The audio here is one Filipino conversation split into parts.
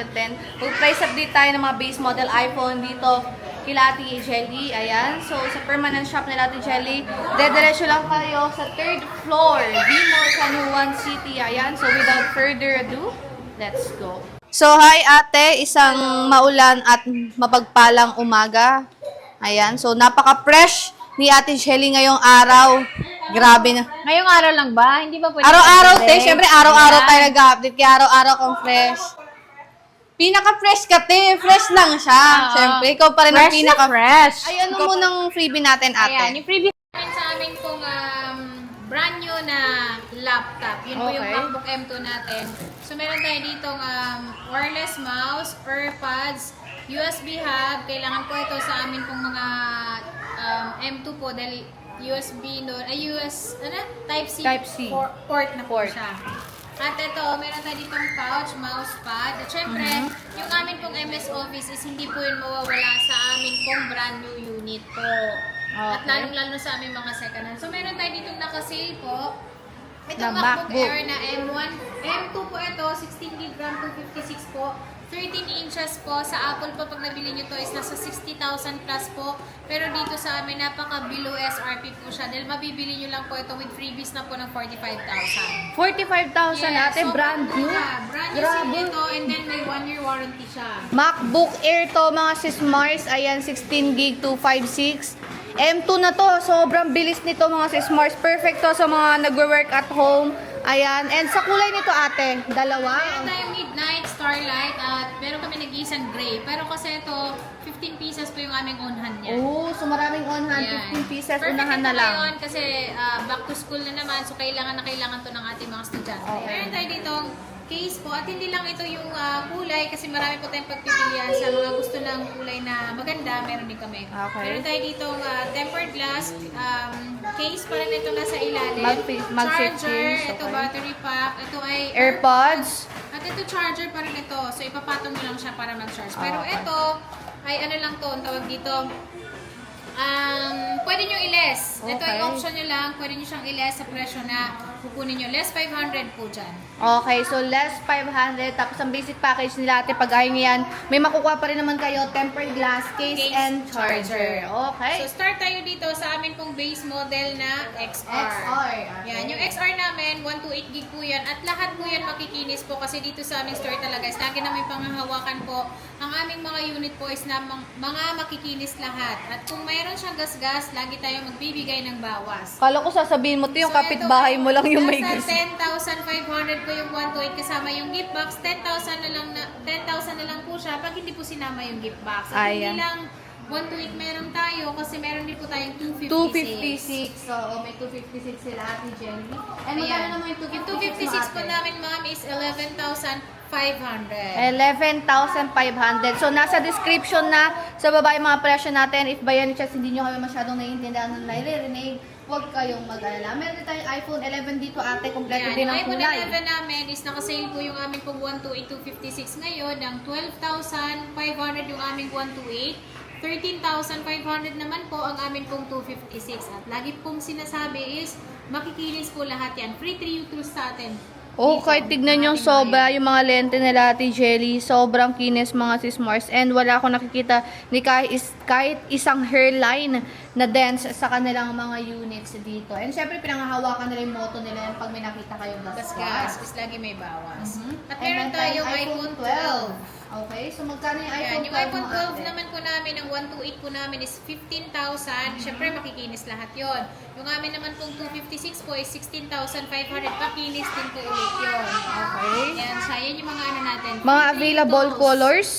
natin. Mag-price update tayo ng mga base model iPhone dito kila Ate Jelly. Ayan. So, sa permanent shop nila Ate Jelly, dediretso lang kayo sa 3rd floor, Bimol, San Juan City. Ayan. So, without further ado, let's go. So, hi ate. Isang maulan at mapagpalang umaga. Ayan. So, napaka-fresh ni Ate Jelly ngayong araw. Grabe na. Ngayong araw lang ba? Hindi ba pwede? Araw-araw, te. Siyempre, araw-araw tayo nag-update. Kaya araw-araw kong fresh. Pinaka-fresh ka, te. Fresh lang siya. Siyempre, ikaw pa rin ang pinaka-fresh. Ay, ano munang freebie natin, ate? Ayan, yung previous namin sa amin kung brand new na laptop. Yun po yung Okay. MacBook M2 natin. So, meron tayo ditong wireless mouse, AirPods, USB hub. Kailangan po ito sa amin pong mga M2 po dahil USB no, Type-C port na po siya. At ito, meron tayo ditong pouch, mousepad. At syempre, yung amin pong MS Office is hindi po yun mawawala sa amin pong brand new unit po. At lalong-lalo sa aming mga second hand. So, meron tayo ditong naka-sale po. Itong Na MacBook MacBook. Air na M1, M2 po ito, 16GB RAM, 256 po. 13 inches po. Sa Apple po, pag nabili nyo to is nasa 60,000 plus po. Pero dito sa amin, napaka below SRP po siya. Dahil mabibili nyo lang po ito with freebies na po ng 45,000. 45,000 ate, so, brand new. Yeah, brand new Grabe. SIM ito and then may 1-year warranty siya. MacBook Air to, mga sis Mars. Ayan, 16 gig 256. M2 na to, sobrang bilis nito mga sis Mars. Perfect to sa mga nagwo-work at home. Ayan, and sa kulay nito ate, dalawa. Meron tayong midnight, starlight, at meron kami nag-iisang gray. Pero kasi ito, 15 pieces po yung aming on-hand niya. Oh, so maraming on hand, Yan. 15 pieces, Perfect unahan na ito lang. ngayon kasi back to school na naman, so kailangan na kailangan to ng ating mga estudyante. Okay. Meron tayo ditong case po, at hindi lang ito yung kulay kasi marami po tayong pagpipilian sa mga gusto ng kulay na maganda, meron din kami. Okay. Meron tayo ditong tempered glass case pa rin ito nasa ilalim. Mag-save Charger, case, ito okay. battery pack, ito ay AirPods. at ito charger pa rin ito. So ipapatong mo lang siya para mag-charge. Pero Okay. ito ay ano lang to, ang tawag dito. Pwede nyo i-less. Ito ay Okay. option nyo lang. Pwede nyo siyang i-less sa presyo na kukunin nyo. Less 500 po dyan. Okay, so less 500. Tapos ang basic package nila ate, pag ayaw nyo yan, may makukuha pa rin naman kayo, tempered glass, case and charger. Okay. So start tayo dito sa amin pong base model na XR. XR. Yan, yung XR namin, 128 gig po yan. At lahat po yan makikinis po kasi dito sa aming store talaga is lagi na may panghahawakan po. Ang aming mga unit po is na mga makikinis lahat. At kung mayroon siyang gas-gas, lagi tayo magbibigay ng bawas. Kala ko sasabihin mo to yung kapitbahay mo lang yung may gas. Nasa 10,500 po yung 128 kasama yung gift box. 10,000 na lang po siya pag hindi po sinama yung gift box. At Ayan. hindi lang 128 meron tayo kasi meron din po tayong 256. 256. So, may 256 sila ate Jenny. And magkano Ayan. naman yung Yung 256 256 po namin ma'am is 11,500. 11,500. So, nasa description na sa baba yung mga presyo natin. If by any chance hindi nyo kami masyadong naiintindihan ng naririnig, huwag kayong mag-alala. Meron din tayong iPhone 11 dito ate. Kompleto Yan, din yung ang iPhone kulay. 11 namin is nakasale po yung aming pong 128 256 ngayon ng 12,500 yung aming 128. 13,500 naman po ang amin pong 256. At lagi pong sinasabi is makikinis po lahat yan. Free 3 use sa atin. Oh, kahit tignan yung sobra, yung mga lente nila ate Jelly, sobrang kinis mga sis Mars. And wala akong nakikita ni kahit isang hairline na dents sa kanilang mga units dito. And syempre, pinanghahawakan nila yung moto nila pag may nakita kayong Gas gas. is lagi may bawas. At And meron then tayong iPhone 12. Okay, so magkano yung Ayan, iPhone 12 yung iPhone mo, 12 ate? naman po namin, ang 128 po namin is 15,000. Siyempre, makikinis lahat yon. Yung amin naman pong 256 po is 16,500. Pakinis din po ulit yun. Okay. Ayan, siya. Yan yung mga ano natin. Mga Free available those. colors.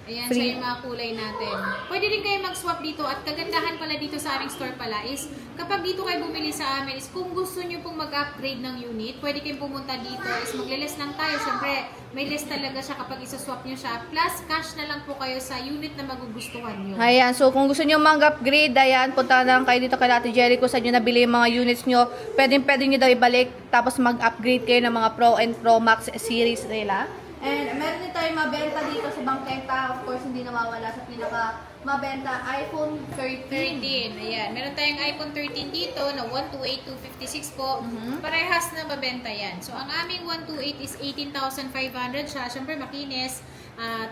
Ayan, Free. siya yung mga kulay natin. Pwede din kayo mag-swap dito. At kagandahan pala dito sa aming store pala is kapag dito kayo bumili sa amin is kung gusto nyo pong mag-upgrade ng unit, pwede kayong pumunta dito is magle-less lang tayo. Siyempre, may less talaga siya kapag isa-swap nyo siya. Plus, cash na lang po kayo sa unit na magugustuhan nyo. Ayan, so kung gusto nyo mag-upgrade, ayan, punta lang kayo dito kay Ate Jelly kung saan nyo nabili yung mga units nyo. Pwede nyo daw ibalik, tapos mag-upgrade kayo ng mga Pro and Pro Max series nila. And meron din tayong mabenta dito sa bangketa. Of course, hindi nawawala sa pinaka mabenta iPhone 13. 13. Ayan. Meron tayong iPhone 13 dito na 128,256 po. Parehas na mabenta yan. So, ang aming 128 is 18,500 siya. Siyempre, makinis.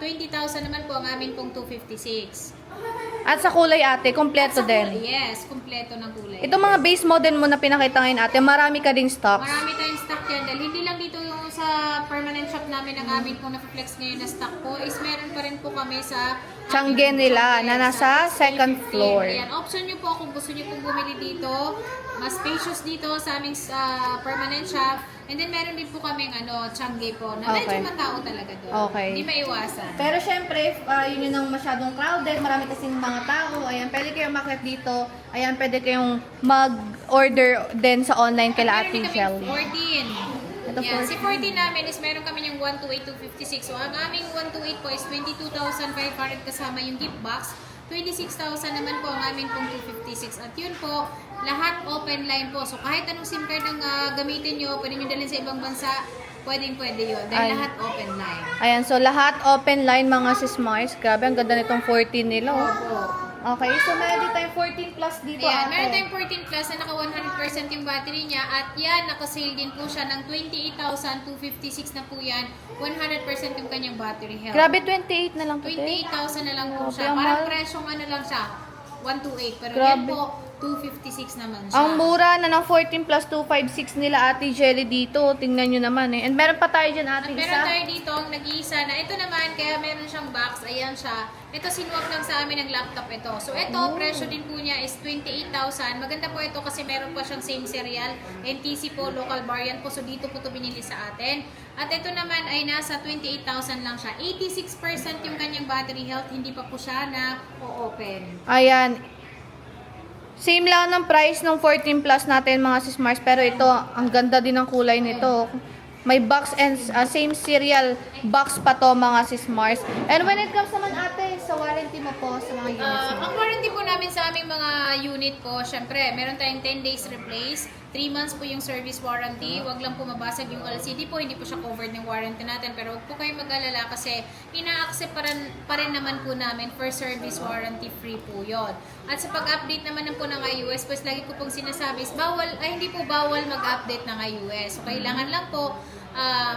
20,000 naman po ang aming pong 256. At sa kulay ate, kompleto Sa din. kulay, yes, kumpleto ng kulay. Itong mga base model mo na pinakita ngayon ate, marami ka ding stocks. Marami tayong stock yan. Dahil hindi lang dito yung sa permanent shop namin ang amin pong na-flex ngayon na stock po, is meron pa rin po kami sa Tiangge nila na nasa sa second 315. floor. Ayan, option nyo po kung gusto nyo pong bumili dito. Mas spacious dito sa aming permanent shop. And then meron din po kaming Tiangge po na medyo Okay. matao talaga doon. Okay. Hindi maiwasan. Pero syempre, yun yun ang masyadong crowded, marami kasing mga tao. Ayan, pwede kayong makit dito. Ayan, pwede kayong mag-order din sa online kay Meron Ate din Shelly. kaming 14. Ito, Yan, 14. si 14 namin is meron kami yung 128,256. So, ang aming 128 po is 22,500 kasama yung gift box. 26,000 naman po ang aming pong 256. At yun po, lahat open line po. So, kahit anong SIM card ang gamitin nyo, pwede nyo dalhin sa ibang bansa, pwede yun. Dahil Ay. lahat open line. Ayan, so lahat open line mga sis Mars. Grabe, ang ganda nitong 14 nila. Oh. Opo. Okay, so meron din tayong 14 plus dito Ayan, meron ate. tayong 14 plus na naka 100% yung battery niya at yan, naka-sale din po siya ng 28,256 na po yan. 100% yung kanyang battery health. Grabe, 28 na lang ito. 28,000 na lang po Grabe, siya. ang Parang mahal. presyong lang siya, 128. Pero Grabe. yan po, 256 naman siya. Ang mura na ng 14 plus 256 nila Ate Jelly dito. Tingnan nyo naman eh. And meron pa tayo dyan At ate meron isa. tayo dito ang nag-iisa na ito naman, kaya meron siyang box. Ayan siya. Ito sinuwak lang sa amin ng laptop ito. So ito, presyo din po niya is 28,000. Maganda po ito kasi meron pa siyang same serial. NTC po, local variant po. So dito po ito binili sa atin. At ito naman ay nasa 28,000 lang siya. 86% yung kanyang battery health. Hindi pa po siya na o-open. Ayan. Same lang ng price ng 14 plus natin mga sis Mars. Pero ito, ang ganda din ng kulay nito. May box and same serial box pa to mga sis Mars. And when it comes naman ate, sa warranty mo po sa mga units mo. Ang warranty po namin sa aming mga unit po, syempre, meron tayong 10 days replace, 3 months po yung service warranty, wag lang po mabasag yung LCD po, hindi po siya covered ng warranty natin, pero wag po kayo mag-alala kasi ina-accept pa rin naman po namin for service warranty free po yon. At sa pag-update naman po ng iOS, pues lagi ko pong sinasabi, hindi po bawal mag-update ng iOS. So, kailangan lang po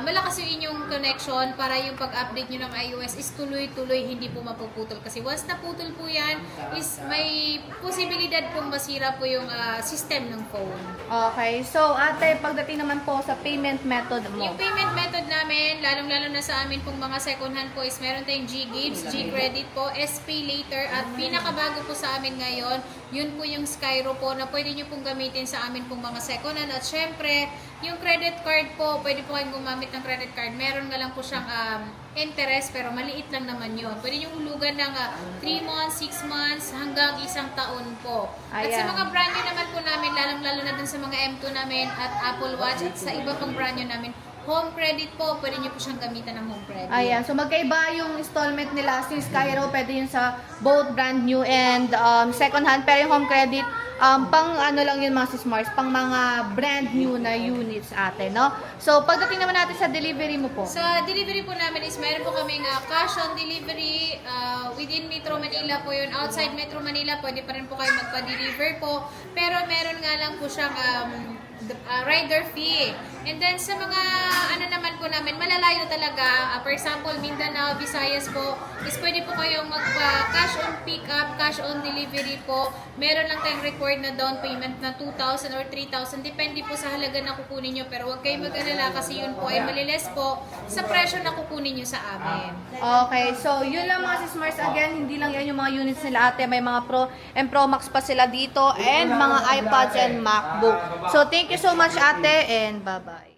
malakas yung inyong connection para yung pag-update nyo ng iOS is tuloy-tuloy, hindi po mapuputol. Kasi once naputol po yan, is may posibilidad pong masira po yung system ng phone. Okay, so ate, pagdating naman po sa payment method mo. Yung payment method namin, lalong-lalo na sa amin pong mga second hand po is meron tayong G-Gives, G-Credit po, SPay Later, at pinakabago po sa amin ngayon, yun po yung Skyro po na pwede nyo pong gamitin sa amin pong mga second hand. At syempre, yung credit card po, pwede po kayong gumamit ng credit card. Meron nga lang po siyang interest, pero maliit lang naman yun. Pwede nyo hulugan ng 3 months, 6 months, hanggang 1 taon po. At sa Ayan. mga brand new naman po namin, lalong-lalo na dun sa mga M2 namin at Apple Watch at sa iba pang brand new namin, home credit po, pwede nyo po siyang gamitan ng home credit. Ayan, so magkaiba yung installment nila. Si Skyro, pwede yun sa both brand new and second hand. Pero yung home credit, pang ano lang yun mga sis Mars, pang mga brand new na units ate, no? So, pagdating naman natin sa delivery mo po. Sa delivery po namin is meron po kaming cash on delivery within Metro Manila po yun. Outside Metro Manila, pwede pa rin po kayo magpa-deliver po. Pero meron nga lang po siyang rider fee. And then sa mga ano naman po namin, malalayo talaga. For example, Mindanao, Visayas po, is pwede po kayong magpa-cash on pick-up, cash on delivery po. Meron lang tayong required na down payment na 2,000 or 3,000. Depende po sa halaga na kukunin nyo. Pero huwag kayong mag-alala kasi yun po ay maliles po sa presyo na kukunin nyo sa amin. Okay, so yun lang mga sis Mars. Again, hindi lang yan yung mga units nila ate. May mga Pro and Pro Max pa sila dito and mga iPads and MacBook. So, thank you so much ate and bye-bye.